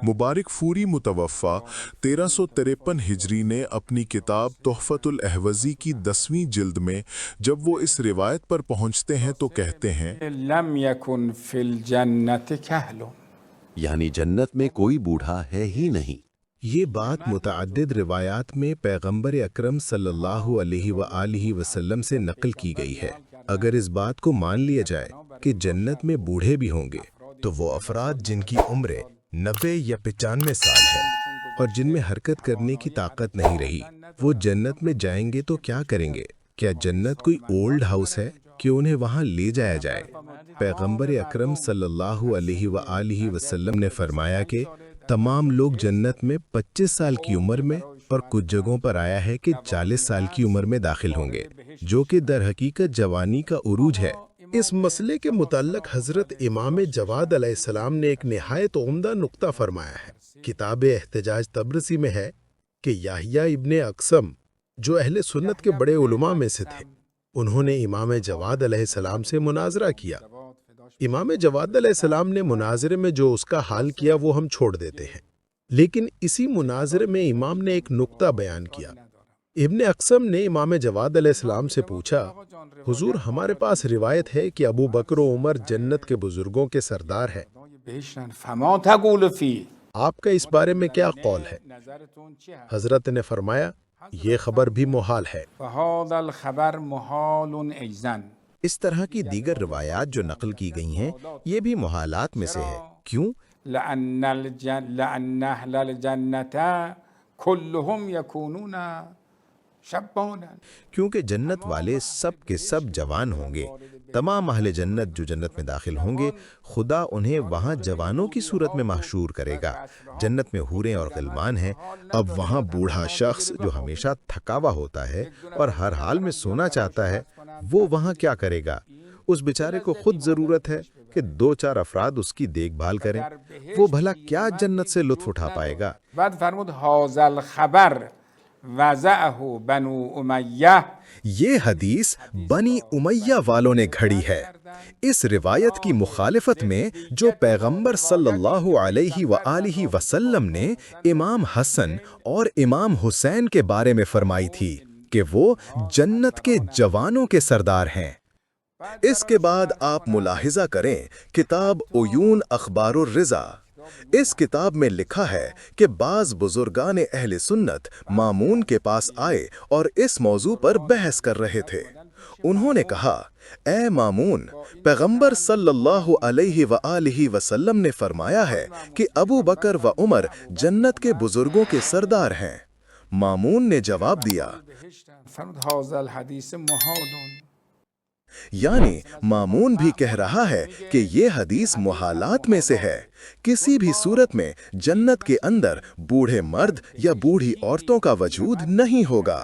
مبارک فوری متوفہ 1353 ہجری نے اپنی کتاب تحفۃ الاحوزی کی 10ویں جلد میں جب وہ اس روایت پر پہنچتے ہیں تو کہتے ہیں لم یکن فی الجنت کہل، یعنی جنت میں کوئی بوڑھا ہے ہی نہیں۔ یہ بات متعدد روایات میں پیغمبر اکرم صلی اللہ علیہ وآلہ وسلم سے نقل کی گئی ہے۔ اگر اس بات کو مان لیا جائے کہ جنت میں بوڑھے بھی ہوں گے تو وہ افراد جن کی عمریں 90 یا 95 سال ہے اور جن میں حرکت کرنے کی طاقت نہیں رہی، وہ جنت میں جائیں گے تو کیا کریں گے؟ کیا جنت کوئی اولڈ ہاؤس ہے کہ انہیں وہاں لے جایا جائے؟ پیغمبر اکرم صلی اللہ علیہ وآلہ وسلم نے فرمایا کہ تمام لوگ جنت میں 25 سال کی عمر میں اور کچھ جگہوں پر آیا ہے کہ 40 سال کی عمر میں داخل ہوں گے، جو کہ در حقیقت جوانی کا عروج ہے۔ اس مسئلے کے متعلق حضرت امام جواد علیہ السلام نے ایک نہایت عمدہ نقطہ فرمایا ہے۔ کتاب احتجاج طبرسی میں ہے کہ یحییٰ ابن اقسم جو اہل سنت کے بڑے علماء میں سے تھے، انہوں نے امام جواد علیہ السلام سے مناظرہ کیا۔ امام جواد علیہ السلام نے مناظرے میں جو اس کا حال کیا وہ ہم چھوڑ دیتے ہیں، لیکن اسی مناظرے میں امام نے ایک نقطہ بیان کیا۔ ابن اقسم نے امام جواد علیہ السلام سے پوچھا، حضور ہمارے پاس روایت ہے کہ ابو بکر و عمر جنت کے بزرگوں کے سردار ہیں، فما تقول فی، آپ کا اس بارے میں کیا قول ہے؟ حضرت نے فرمایا، یہ خبر بھی محال ہے۔ فهذا الخبر محال ایضا، اس طرح کی دیگر روایات جو نقل کی گئی ہیں یہ بھی محالات میں سے ہے۔ کیوں؟ لأن اہل الجنت كلهم يكونون شبان، کیونکہ جنت والے سب کے سب جوان ہوں گے۔ تمام اہل جنت جو جنت میں داخل ہوں گے، خدا انہیں وہاں جوانوں کی صورت میں محشور کرے گا۔ جنت میں حوریں اور غلمان ہیں۔ اب وہاں بوڑھا شخص جو ہمیشہ تھکا ہوا ہوتا ہے اور ہر حال میں سونا چاہتا ہے، وہ وہاں کیا کرے گا؟ اس بیچارے کو خود ضرورت ہے کہ 2-4 افراد اس کی دیکھ بھال کریں۔ وہ بھلا کیا جنت سے لطف اٹھا پائے گا؟ بعد فرمود هذا الخبر وضعه بنو امیہ، یہ حدیث بنی امیہ والوں نے گھڑی ہے۔ اس روایت کی مخالفت میں جو پیغمبر صلی اللہ علیہ وآلہ وسلم نے امام حسن اور امام حسین کے بارے میں فرمائی تھی کہ وہ جنت کے جوانوں کے سردار ہیں۔ اس کے بعد آپ ملاحظہ کریں کتاب عیون اخبار الرضا۔ اس کتاب میں لکھا ہے کہ بعض بزرگان اہل سنت مامون کے پاس آئے اور اس موضوع پر بحث کر رہے تھے۔ انہوں نے کہا، اے مامون، پیغمبر صلی اللہ علیہ وآلہ وسلم نے فرمایا ہے کہ ابو بکر و عمر جنت کے بزرگوں کے سردار ہیں۔ مامون نے جواب دیا، فرمود هذا الحدیث محال، یعنی مامون بھی کہہ رہا ہے کہ یہ حدیث محالات میں سے ہے۔ کسی بھی صورت میں جنت کے اندر بوڑھے مرد یا بوڑھی عورتوں کا وجود نہیں ہوگا۔